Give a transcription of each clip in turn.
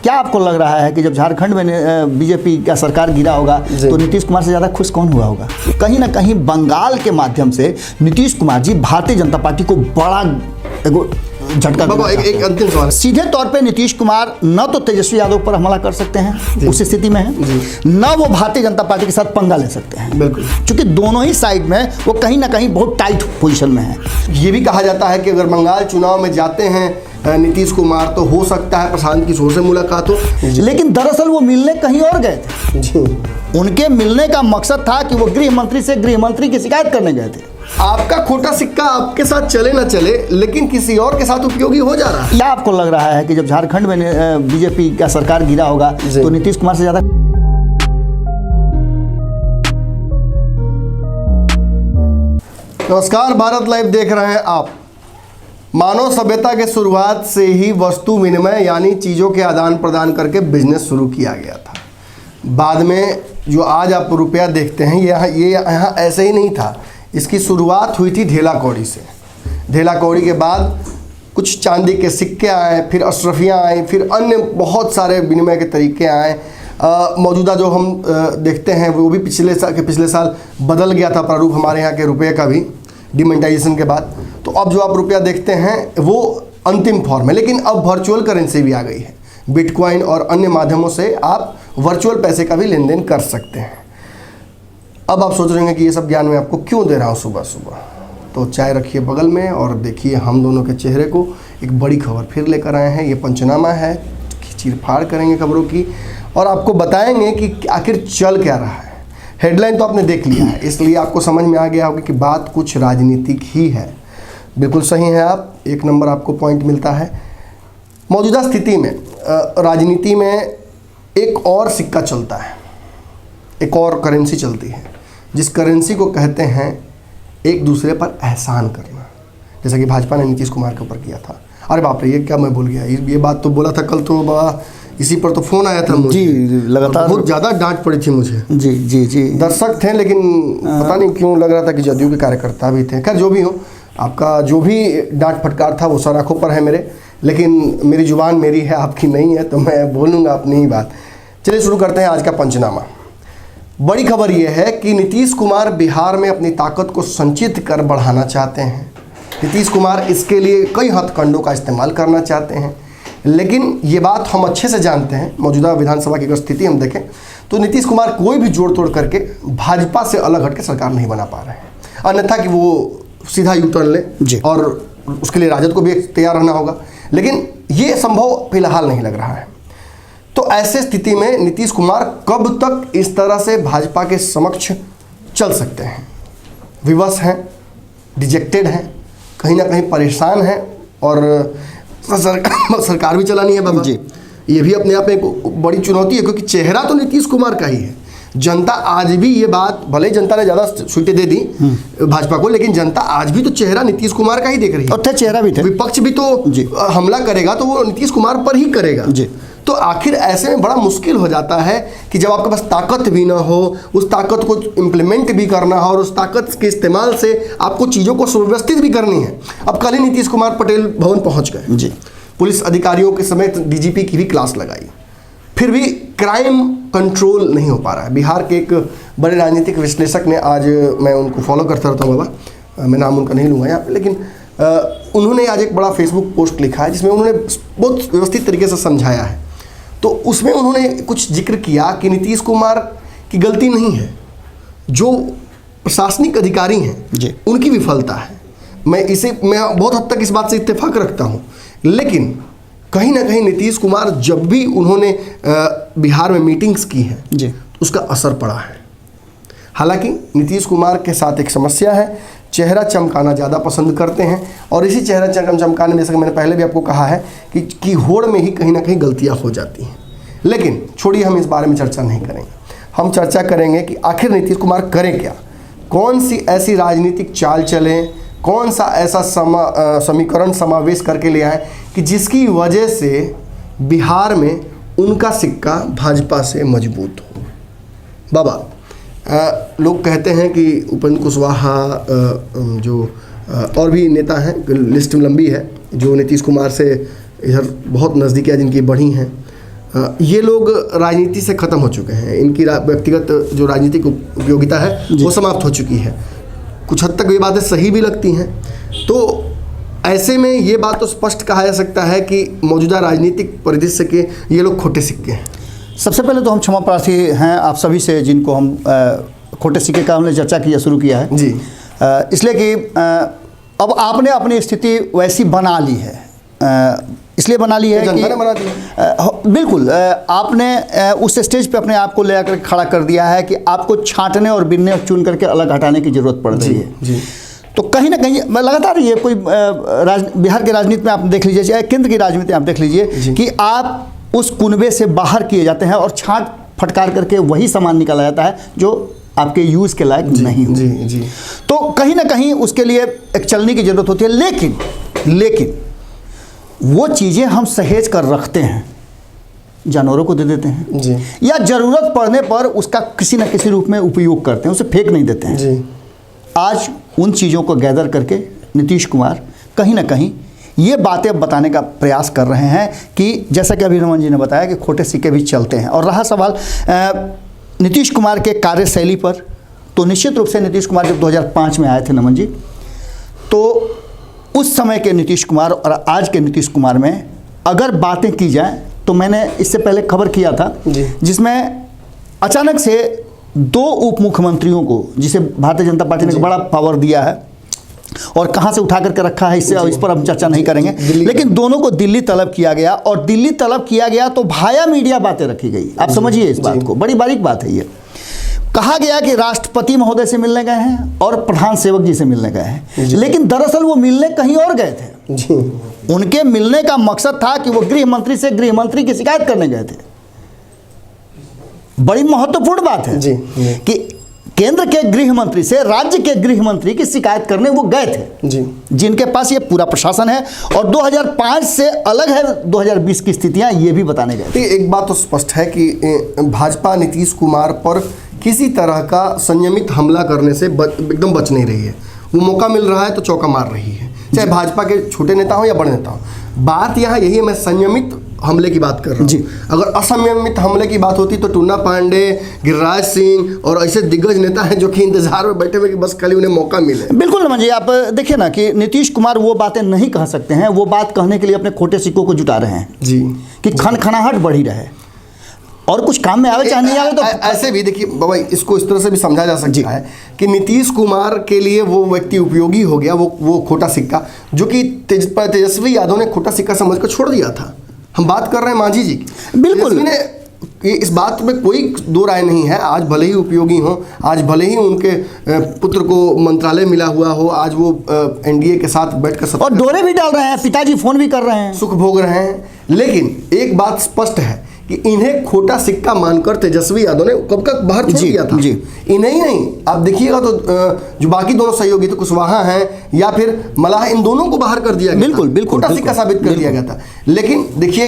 क्या आपको लग रहा है कि जब झारखंड में बीजेपी का सरकार गिरा होगा तो नीतीश कुमार से ज़्यादा खुश कौन हुआ होगा? कहीं ना कहीं बंगाल के माध्यम से नीतीश कुमार जी भारतीय जनता पार्टी को बड़ा झटका। बाबा एक अंतिम सवाल, सीधे तौर पे नीतीश कुमार न तो तेजस्वी यादव पर हमला कर सकते हैं, उस स्थिति में है, न वो भारतीय जनता पार्टी के साथ पंगा ले सकते हैं। बिल्कुल, क्योंकि दोनों ही साइड में वो कहीं ना कहीं बहुत टाइट पोजीशन में है। ये भी कहा जाता है कि अगर बंगाल चुनाव में जाते हैं नीतीश कुमार तो हो सकता है प्रशांत किशोर से मुलाकात हो, लेकिन दरअसल वो मिलने कहीं और गए थे जी। उनके मिलने का मकसद था कि वो गृह मंत्री से गृह मंत्री की शिकायत करने गए थे। आपका खोटा सिक्का आपके साथ चले ना चले, लेकिन किसी और के साथ उपयोगी हो जा रहा है। क्या आपको लग रहा है कि जब झारखंड में बीजेपी का सरकार गिरा होगा तो नीतीश कुमार से ज्यादा? नमस्कार, भारत लाइव देख रहे हैं आप। मानव सभ्यता के शुरुआत से ही वस्तु विनिमय यानी चीज़ों के आदान प्रदान करके बिजनेस शुरू किया गया था। बाद में जो आज आप रुपया देखते हैं ये यहाँ ऐसे ही नहीं था। इसकी शुरुआत हुई थी ढेला कौड़ी से। ढेला कौड़ी के बाद कुछ चांदी के सिक्के आए, फिर अशरफियाँ आई, फिर अन्य बहुत सारे विनिमय के तरीके आए। मौजूदा जो हम देखते हैं वो भी पिछले साल बदल गया था प्रारूप हमारे यहाँ के रुपये का भी डिमोनेटाइजेशन के बाद। तो अब जो आप रुपया देखते हैं वो अंतिम फॉर्म है, लेकिन अब वर्चुअल करेंसी भी आ गई है। बिटकॉइन और अन्य माध्यमों से आप वर्चुअल पैसे का भी लेन देन कर सकते हैं। अब आप सोच रहे होंगे कि ये सब ज्ञान मैं आपको क्यों दे रहा हूँ सुबह सुबह, तो चाय रखिए बगल में और देखिए हम दोनों के चेहरे को। एक बड़ी खबर फिर लेकर आए हैं। ये पंचनामा है, चीरफाड़ करेंगे खबरों की और आपको बताएंगे कि आखिर चल क्या रहा है। हेडलाइन तो आपने देख लिया है, इसलिए आपको समझ में आ गया होगा कि बात कुछ राजनीतिक ही है। बिल्कुल सही है आप, 1 नंबर आपको पॉइंट मिलता है। मौजूदा स्थिति में राजनीति में एक और सिक्का चलता है, एक और करेंसी चलती है, जिस करेंसी को कहते हैं एक दूसरे पर एहसान करना। जैसा कि भाजपा ने नीतीश कुमार के ऊपर किया था। अरे बाप रे, ये क्या मैं भूल गया, ये बात तो बोला था कल, तो बाबा इसी पर तो फोन आया था मुझे जी, लगातार बहुत ज़्यादा डांट पड़ी थी मुझे। जी जी जी, दर्शक थे लेकिन पता नहीं क्यों लग रहा था कि जदयू के कार्यकर्ता भी थे। खैर जो भी हो, आपका जो भी डांट फटकार था वो सर आँखों पर है मेरे, लेकिन मेरी जुबान मेरी है, आपकी नहीं है, तो मैं बोलूँगा अपनी ही बात। चलिए शुरू करते हैं आज का पंचनामा। बड़ी खबर यह है कि नीतीश कुमार बिहार में अपनी ताकत को संचित कर बढ़ाना चाहते हैं। नीतीश कुमार इसके लिए कई हथकंडों का इस्तेमाल करना चाहते हैं, लेकिन ये बात हम अच्छे से जानते हैं। मौजूदा विधानसभा की अगर स्थिति हम देखें तो नीतीश कुमार कोई भी जोड़ तोड़ करके भाजपा से अलग हट के सरकार नहीं बना पा रहे हैं, अन्यथा कि वो सीधा यू टर्न ले और उसके लिए राजद को भी तैयार रहना होगा, लेकिन ये संभव फिलहाल नहीं लग रहा है। तो ऐसे स्थिति में नीतीश कुमार कब तक इस तरह से भाजपा के समक्ष चल सकते हैं? विवश हैं, डिजेक्टेड हैं, कहीं ना कहीं परेशान हैं और सरकार भी चलानी है बाबा जी। ये भी अपने आप में एक बड़ी चुनौती है, क्योंकि चेहरा तो नीतीश कुमार का ही है। जनता आज भी ये बात, भले जनता ने ज़्यादा सीटें दे दी भाजपा को, लेकिन जनता आज भी तो चेहरा नीतीश कुमार का ही देख रही है। और चेहरा भी थे, विपक्ष भी तो हमला करेगा तो वो नीतीश कुमार पर ही करेगा जी। तो आखिर ऐसे में बड़ा मुश्किल हो जाता है कि जब आपके पास ताकत भी ना हो, उस ताकत को इम्प्लीमेंट भी करना हो और उस ताकत के इस्तेमाल से आपको चीज़ों को सुव्यवस्थित भी करनी है। अब कल ही नीतीश कुमार पटेल भवन पहुंच गए जी, पुलिस अधिकारियों के समेत डीजीपी की भी क्लास लगाई, फिर भी क्राइम कंट्रोल नहीं हो पा रहा है। बिहार के एक बड़े राजनीतिक विश्लेषक ने, आज मैं उनको फॉलो करता रहता हूँ बाबा, मैं नाम उनका नहीं लूँगा यहाँ पे, लेकिन उन्होंने आज एक बड़ा फेसबुक पोस्ट लिखा है जिसमें उन्होंने बहुत व्यवस्थित तरीके से समझाया है। तो उसमें उन्होंने कुछ जिक्र किया कि नीतीश कुमार की गलती नहीं है, जो प्रशासनिक अधिकारी हैं उनकी विफलता है। मैं बहुत हद तक इस बात से इत्तेफाक रखता हूँ, लेकिन कहीं ना कहीं नीतीश कुमार जब भी उन्होंने बिहार में मीटिंग्स की हैं जी, उसका असर पड़ा है। हालांकि नीतीश कुमार के साथ एक समस्या है, चेहरा चमकाना ज़्यादा पसंद करते हैं और इसी चेहरा चमकाने में, जैसा कि मैंने पहले भी आपको कहा है कि होड़ में ही कहीं ना कहीं गलतियां हो जाती हैं। लेकिन छोड़िए, हम इस बारे में चर्चा नहीं करेंगे। हम चर्चा करेंगे कि आखिर नीतीश कुमार करें क्या, कौन सी ऐसी राजनीतिक चाल चलें, कौन सा ऐसा समीकरण समावेश करके ले आए कि जिसकी वजह से बिहार में उनका सिक्का भाजपा से मजबूत हो। बाबा, लोग कहते हैं कि उपेंद्र कुशवाहा जो और भी नेता हैं, लिस्ट लंबी है, जो नीतीश कुमार से इधर बहुत नज़दीकियाँ जिनकी बढ़ी हैं, ये लोग राजनीति से ख़त्म हो चुके हैं, इनकी व्यक्तिगत जो राजनीतिक उपयोगिता है वो समाप्त हो चुकी है। कुछ हद तक ये बातें सही भी लगती हैं। तो ऐसे में ये बात तो स्पष्ट कहा जा सकता है कि मौजूदा राजनीतिक परिदृश्य के ये लोग खोटे सिक्के हैं। सबसे पहले तो हम क्षमा प्रार्थी हैं आप सभी से जिनको हम खोटे सिक्के का हमने चर्चा किया शुरू किया है जी। इसलिए कि अब आपने अपनी स्थिति वैसी बना ली है, इसलिए बना ली है कि जनता ने बना दिया। बिल्कुल आपने उस स्टेज पे अपने आप को ले आकर खड़ा कर दिया है कि आपको छांटने और बिनने और चुन करके अलग हटाने की जरूरत पड़ रही है जी। तो कहीं ना कहीं लगातार ये कोई बिहार के राजनीति में आप देख लीजिए, चाहे केंद्र की राजनीति में आप देख लीजिए कि आप उस कुनबे से बाहर किए जाते हैं और छांट फटकार करके वही सामान निकाला जाता है जो आपके यूज़ के लायक नहीं हो। जी। तो कहीं ना कहीं उसके लिए एक चलने की ज़रूरत होती है, लेकिन वो चीज़ें हम सहेज कर रखते हैं, जानवरों को दे देते हैं जी। या ज़रूरत पड़ने पर उसका किसी न किसी रूप में उपयोग करते हैं, उसे फेंक नहीं देते हैं जी। आज उन चीज़ों को गैदर करके नीतीश कुमार कहीं ना कहीं ये बातें बताने का प्रयास कर रहे हैं कि जैसा कि अभी नमन जी ने बताया कि खोटे सिक्के भी चलते हैं। और रहा सवाल नीतीश कुमार के कार्यशैली पर, तो निश्चित रूप से नीतीश कुमार जब 2005 में आए थे नमन जी, तो उस समय के नीतीश कुमार और आज के नीतीश कुमार में अगर बातें की जाएँ तो मैंने इससे पहले खबर किया था जिसमें अचानक से 2 उप मुख्यमंत्रियों को, जिसे भारतीय जनता पार्टी ने बड़ा पावर दिया है और कहां से उठा करके रखा है इससे इस पर हम चर्चा नहीं करेंगे, लेकिन दोनों को दिल्ली तलब किया गया और दिल्ली तलब किया गया तो भाया मीडिया बातें रखी गई। आप समझिए इस बात को, बड़ी बारीक बात है ये। कहा गया कि राष्ट्रपति महोदय से मिलने गए हैं और प्रधान सेवक जी से मिलने गए हैं, लेकिन दरअसल वो मिलने कहीं और गए थे। उनके मिलने का मकसद था कि वो गृह मंत्री से गृह मंत्री की शिकायत करने गए थे। बड़ी महत्वपूर्ण बात है कि केंद्र के गृह मंत्री से राज्य के गृह मंत्री की शिकायत करने वो गए थे जिनके पास ये पूरा प्रशासन है और 2005 से अलग है 2020 की स्थितियां, ये भी बताने गए थे। एक बात तो स्पष्ट है कि भाजपा नीतीश कुमार पर किसी तरह का संयमित हमला करने से एकदम बच नहीं रही है। वो मौका मिल रहा है तो चौका मार रही है, चाहे भाजपा के छोटे नेता हो या बड़े नेता हो। बात यहाँ यही है, मैं संयमित हमले की बात कर रहा हूँ। अगर असंयमित हमले की बात होती तो टूना पांडे, गिरिराज सिंह और ऐसे दिग्गज नेता हैं जो कि इंतजार में बैठे हुए कि बस खाली उन्हें मौका मिले। बिल्कुल नमन जी, आप देखिए ना कि नीतीश कुमार वो बातें नहीं कह सकते हैं, वो बात कहने के लिए अपने खोटे सिक्कों को जुटा रहे हैं जी, कि खनखनाहट बढ़ी रहे और कुछ काम में आवे चाहे नहीं आवे। तो ऐसे भी देखिए बाबा, इसको इस तरह से भी समझा जा सकता है कि नीतीश कुमार के लिए वो व्यक्ति उपयोगी हो गया, वो खोटा सिक्का जो कि तेजस्वी यादव ने खोटा सिक्का समझकर छोड़ दिया था। हम बात कर रहे हैं मांझी जी की। बिल्कुल ने इस बात में कोई दो राय नहीं है। आज भले ही उपयोगी हो, आज भले ही उनके पुत्र को मंत्रालय मिला हुआ हो, आज वो एनडीए के साथ बैठकर और डोरे भी डाल रहे हैं, पिताजी फोन भी कर रहे हैं, सुख भोग रहे हैं। लेकिन एक बात स्पष्ट है कि इन्हें खोटा सिक्का मानकर तेजस्वी यादव ने कब तक बाहर छोड़ दिया था। इन्हें ही नहीं, आप देखिएगा तो जो बाकी दोनों सहयोगी थे, कुशवाहा हैं या फिर मलाह, इन दोनों को बाहर कर दिया गया। बिल्कुल खोटा सिक्का साबित कर दिया गया था। लेकिन देखिए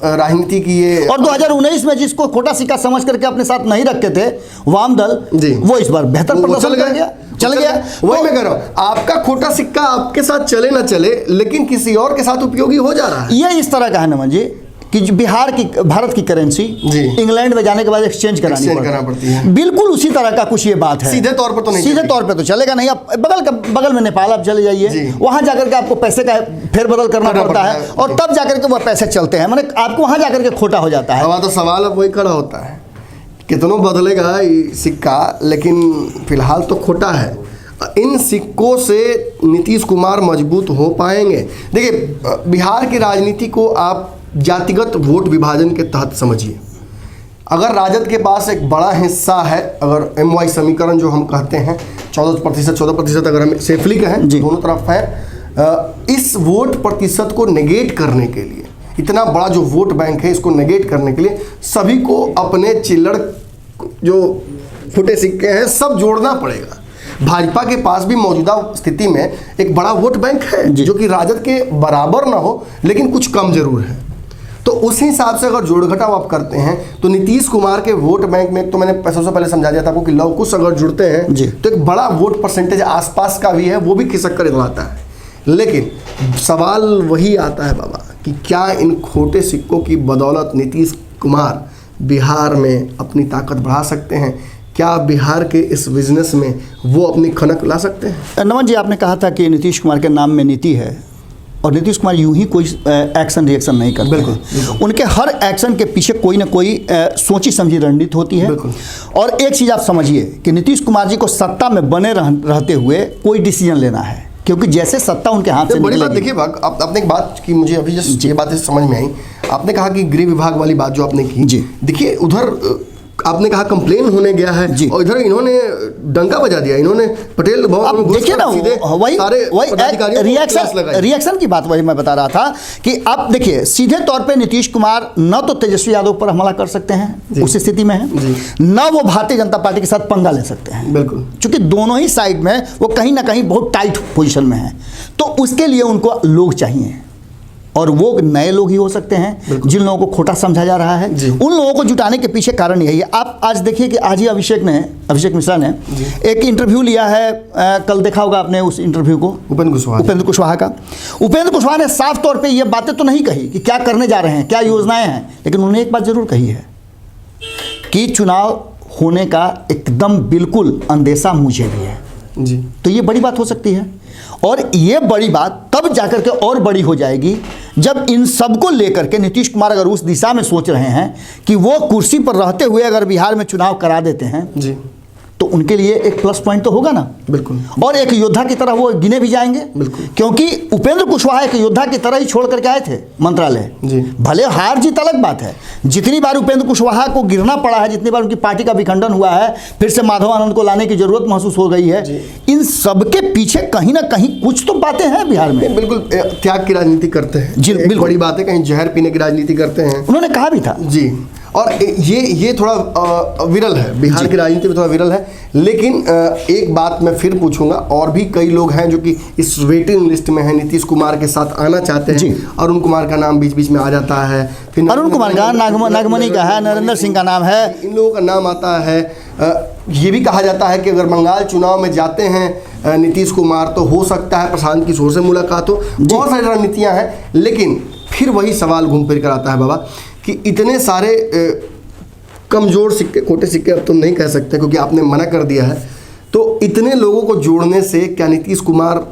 राजनीति की ये, और 2019 में जिसको खोटा सिक्का समझ करके अपने साथ नहीं रखते थे वाम दल, वो इस बार बेहतर प्रदर्शन कर गया, चल गया। वही मैं कह रहा हूँ, आपका खोटा सिक्का आपके साथ चले ना चले, लेकिन किसी और के साथ उपयोगी हो जा रहा है। ये इस तरह का है नमन जी कि भारत की करेंसी इंग्लैंड में जाने के बाद एक्सचेंज कराना पड़ती है। बिल्कुल उसी तरह का कुछ ये बात है। सीधे तौर पर तो नहीं, सीधे तौर पे तो चलेगा नहीं। आप बगल में नेपाल आप चले जाइए, वहां जाकर के आपको पैसे का फेरबदल करना पड़ता है और तब जाकर के वह पैसे चलते हैं, माने आपको वहां जाकर के खोटा हो जाता है। तो सवाल अब वही खड़ा होता है, कितनों बदलेगा सिक्का, लेकिन फिलहाल तो खोटा है। इन सिक्कों से नीतीश कुमार मजबूत हो पाएंगे। देखिए बिहार की राजनीति को आप जातिगत वोट विभाजन के तहत समझिए। अगर राजद के पास एक बड़ा हिस्सा है, अगर MY समीकरण जो हम कहते हैं 14% अगर हम सेफली कहें, दोनों तरफ है, इस वोट प्रतिशत को नेगेट करने के लिए, इतना बड़ा जो वोट बैंक है इसको नेगेट करने के लिए सभी को अपने चिल्लड़ जो फुटे सिक्के हैं सब जोड़ना पड़ेगा। भाजपा के पास भी मौजूदा स्थिति में एक बड़ा वोट बैंक है जो कि राजद के बराबर ना हो लेकिन कुछ कम जरूर है। तो उस हिसाब से अगर जोड़ घटाव आप करते हैं तो नीतीश कुमार के वोट बैंक में, तो मैंने सबसे पहले समझा दिया था आपको कि लव कुश अगर जुड़ते हैं तो एक बड़ा वोट परसेंटेज आसपास का भी है, वो भी खिसक कर आता है। लेकिन सवाल वही आता है बाबा कि क्या इन खोटे सिक्कों की बदौलत नीतीश कुमार बिहार में अपनी ताकत बढ़ा सकते हैं? क्या बिहार के इस बिजनेस में वो अपनी खनक ला सकते हैं? नमन जी, आपने कहा था कि नीतीश कुमार के नाम में नीति है, और नीतीश कुमार यूं ही कोई एक्शन रिएक्शन नहीं करते। बिल्कुल। उनके हर एक्शन के पीछे कोई ना कोई सोची समझी रणनीति होती है। और एक चीज़ आप समझिए कि नीतीश कुमार जी को सत्ता में बने रहते हुए कोई डिसीजन लेना है, क्योंकि जैसे सत्ता उनके हाथ से बड़ी बात निकलेगी। देखिए, आपने एक बात की, मुझे अभी जस्ट ये बात समझ में आई। आपने कहा कि गृह विभाग वाली बात जो आपने की, जी। देखिए उधर आपने कहा कंप्लेन होने गया है और इधर इन्होंने डंका बजा दिया, इन्होंने पटेल भवन में देखिए ना, वही रिएक्शन की बात वही मैं बता रहा था कि अब देखिए सीधे तौर पे नीतीश कुमार न तो तेजस्वी यादव पर हमला कर सकते हैं, उस स्थिति में है, न वो भारतीय जनता पार्टी के साथ पंगा ले सकते हैं। बिल्कुल, क्योंकि दोनों ही साइड में वो कहीं ना कहीं बहुत टाइट पोजीशन में है। तो उसके लिए उनको लोग चाहिए, और वो नए लोग ही हो सकते हैं जिन लोगों को खोटा समझा जा रहा है। उन लोगों को जुटाने के पीछे कारण यही है। आप आज देखिए कि आज ही अभिषेक मिश्रा ने एक इंटरव्यू लिया है, कल देखा होगा आपने उस इंटरव्यू को, उपेंद्र कुशवाहा का। उपेंद्र कुशवाहा ने साफ तौर पे ये बातें तो नहीं कही कि क्या करने जा रहे हैं, क्या योजनाएं हैं, लेकिन उन्होंने एक बात जरूर कही है कि चुनाव होने का एकदम बिल्कुल अंदेशा मुझे भी है जी। तो ये बड़ी बात हो सकती है, और ये बड़ी बात तब जाकर के और बड़ी हो जाएगी जब इन सबको लेकर के नीतीश कुमार अगर उस दिशा में सोच रहे हैं कि वो कुर्सी पर रहते हुए अगर बिहार में चुनाव करा देते हैं जी, तो उनके लिए एक प्लस पॉइंट तो होगा ना। बिल्कुल। और एक योद्धा की तरह वो गिने भी जाएंगे। बिल्कुल। क्योंकि उपेंद्र कुशवाहा एक योद्धा की तरह ही छोड़ करके आए थे मंत्रालय जी। भले हार जीत अलग बात है, जितनी बार उपेंद्र कुशवाहा को गिरना पड़ा है, जितनी बार उनकी पार्टी का विखंडन हुआ है, फिर से माधव आनंद को लाने की जरूरत महसूस हो गई है, इन सबके पीछे कहीं ना कहीं कुछ तो बातें हैं बिहार में। बिल्कुल त्याग की राजनीति करते हैं जी, एक बड़ी बात है, कहीं जहर पीने की राजनीति करते हैं, उन्होंने कहा भी था जी। और ये थोड़ा विरल है, बिहार की राजनीति में थोड़ा विरल है। लेकिन एक बात मैं फिर पूछूंगा, और भी कई लोग हैं जो कि इस वेटिंग लिस्ट में हैं, नीतीश कुमार के साथ आना चाहते हैं। अरुण कुमार का नाम बीच बीच में आ जाता है, फिर अरुण कुमार का, नागमणि का है, नरेंद्र सिंह का नाम है, इन लोगों का नाम आता है। ये भी कहा जाता है कि अगर बंगाल चुनाव में जाते हैं नीतीश कुमार तो हो सकता है प्रशांत किशोर से मुलाकात हो। बहुत सारी रणनीतियाँ हैं, लेकिन फिर वही सवाल घूम फिर कर आता है बाबा कि इतने सारे कमज़ोर सिक्के, खोटे सिक्के अब तुम नहीं कह सकते क्योंकि आपने मना कर दिया है, तो इतने लोगों को जोड़ने से क्या नीतीश कुमार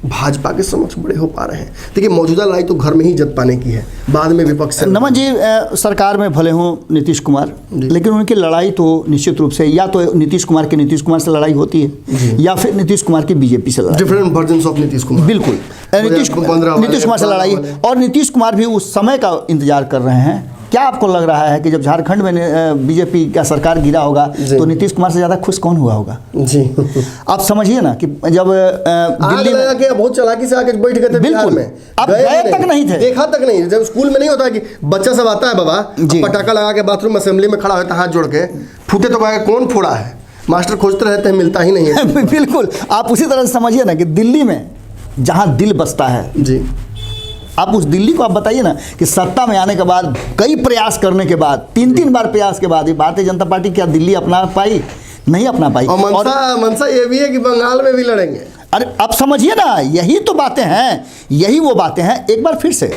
भाजपा के समक्ष बड़े हो पा रहे हैं? देखिए मौजूदा लड़ाई तो घर में ही जत पाने की है, बाद में विपक्ष से। नमन जी, सरकार में भले हों नीतीश कुमार, लेकिन उनकी लड़ाई तो निश्चित रूप से या तो नीतीश कुमार से लड़ाई होती है, या फिर नीतीश कुमार की बीजेपी से लड़ाई। Different versions of Nitish Kumar. बिल्कुल, नीतीश कुमार से लड़ाई, और नीतीश कुमार भी उस समय का इंतजार कर रहे हैं। क्या आपको लग रहा है कि जब झारखंड में बीजेपी का सरकार गिरा होगा तो नीतीश कुमार से ज़्यादा खुश कौन हुआ होगा? जी। आप समझिए ना कि जब दिल्ली में के बहुत चालाकी से आके बैठ गए थे बिल्कुल में, आप गए तक नहीं थे, देखा तक नहीं। जब स्कूल में नहीं होता कि बच्चा सब आता है बाबा, पटाखा लगा के बाथरूम असेंबली में खड़ा होता है हाथ जोड़ के, फूटे तो कहेगा कौन फोड़ा है, मास्टर खोजते रहते हैं, मिलता ही नहीं है। बिल्कुल, आप उसी तरह से समझिए ना कि दिल्ली में जहाँ दिल बसता है जी, आप उस दिल्ली को आप बताइए ना कि सत्ता में आने के बाद कई प्रयास करने के बाद, 3 बार प्रयास के बाद भारतीय जनता पार्टी क्या दिल्ली अपना पाई? नहीं अपना पाई। और मनसा ये भी है कि बंगाल में भी लड़ेंगे। अरे आप समझिए ना, यही तो बातें हैं, यही वो बातें हैं। एक बार फिर से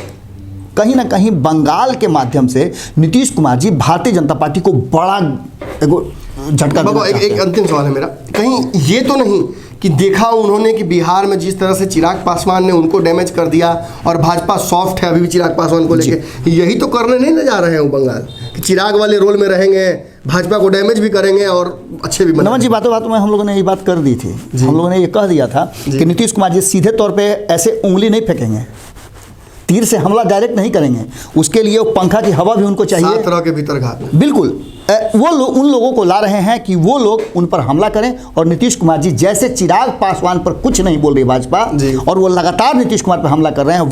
कहीं ना कहीं बंगाल के माध्यम से नीतीश कुमार जी भारतीय जनता पार्टी को बड़ा झटका देना चाहते हैं। एक अंतिम सवाल है मेरा, कहीं ये तो नहीं कि देखा उन्होंने कि बिहार में जिस तरह से चिराग पासवान ने उनको डैमेज कर दिया और भाजपा सॉफ्ट है अभी भी चिराग पासवान को लेके, यही तो करने नहीं ना जा रहे हैं वो बंगाल कि चिराग वाले रोल में रहेंगे, भाजपा को डैमेज भी करेंगे और अच्छे भी बनेंगे। नमन जी, बातों में हम लोगों ने ये बात कर दी थी, हम लोगों ने ये कह दिया था कि नीतीश कुमार जी सीधे तौर पे ऐसे उंगली नहीं फेंकेंगे, तीर से हमला डायरेक्ट नहीं करेंगे, उसके लिए पंखा की हवा भी उनको चाहिए। 7 तरह के भीतर घात। बिल्कुल, वो लोग उन लोगों को ला रहे हैं कि वो लोग उन पर हमला करें, और नीतीश कुमार जी जैसे चिराग पासवान पर कुछ नहीं बोल रही भाजपा और वो लगातार नीतीश कुमार पर हमला कर रहे हैं,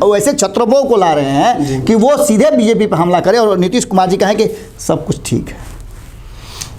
वैसे छत्रबों को ला रहे हैं कि वो सीधे बीजेपी पर हमला करें और नीतीश कुमार जी कहें कि सब कुछ ठीक है।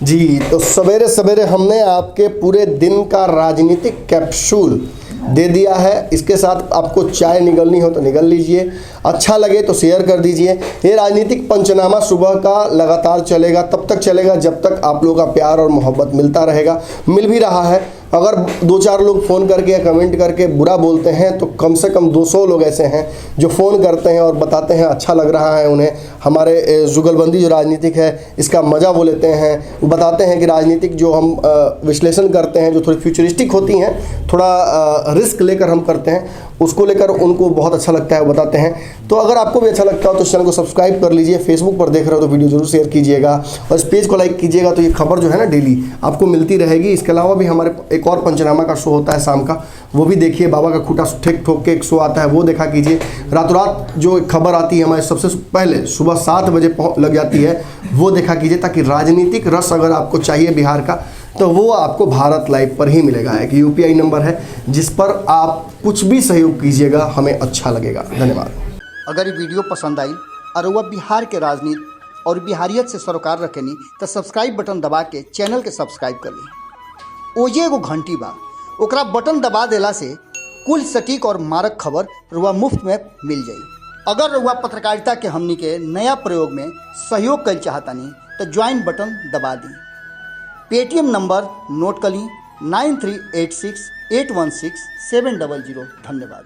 जी, तो सवेरे सवेरे हमने आपके पूरे दिन का राजनीतिक कैप्सूल दे दिया है। इसके साथ आपको चाय निगलनी हो तो निगल लीजिए, अच्छा लगे तो शेयर कर दीजिए। ये राजनीतिक पंचनामा सुबह का लगातार चलेगा, तब तक चलेगा जब तक आप लोगों का प्यार और मोहब्बत मिलता रहेगा, मिल भी रहा है। अगर 2-4 लोग फ़ोन करके या कमेंट करके बुरा बोलते हैं तो कम से कम 200 लोग ऐसे हैं जो फ़ोन करते हैं और बताते हैं अच्छा लग रहा है उन्हें, हमारे जुगलबंदी जो राजनीतिक है इसका मज़ा वो लेते हैं। वो बताते हैं कि राजनीतिक जो हम विश्लेषण करते हैं जो थोड़ी फ्यूचरिस्टिक होती हैं, थोड़ा रिस्क लेकर हम करते हैं, उसको लेकर उनको बहुत अच्छा लगता है, वो बताते हैं। तो अगर आपको भी अच्छा लगता हो तो चैनल को सब्सक्राइब कर लीजिए। फेसबुक पर देख रहे हो तो वीडियो जरूर शेयर कीजिएगा और इस पेज को लाइक कीजिएगा, तो ये खबर जो है ना डेली आपको मिलती रहेगी। इसके अलावा भी हमारे एक और पंचनामा का शो होता है शाम का, वो भी देखिए। बाबा का खूंटा ठेक ठोक के एक शो आता है, वो देखा कीजिए। रातों रात जो खबर आती है हमारे सबसे पहले सुबह 7 बजे लग जाती है, वो देखा कीजिए, ताकि राजनीतिक रस अगर आपको चाहिए बिहार का तो वो आपको भारत लाइव पर ही मिलेगा। एक UPI नंबर है जिस पर आप कुछ भी सहयोग कीजिएगा, हमें अच्छा लगेगा। धन्यवाद। अगर ये वीडियो पसंद आई और वह बिहार के राजनीति और बिहारियत से सरोकार रखेनी तो सब्सक्राइब बटन दबा के चैनल के सब्सक्राइब कर ली। ओजे एगो घंटी बा, ओकरा बटन दबा देला से कुल सटीक और मारक खबर रुआ मुफ्त में मिल जाई। अगर रुआ पत्रकारिता के हमनी के नया प्रयोग में सहयोग कर चाहतानी तो ज्वाइन बटन दबा दी। पेटीएम नंबर नोट कर ली 9386816700। धन्यवाद।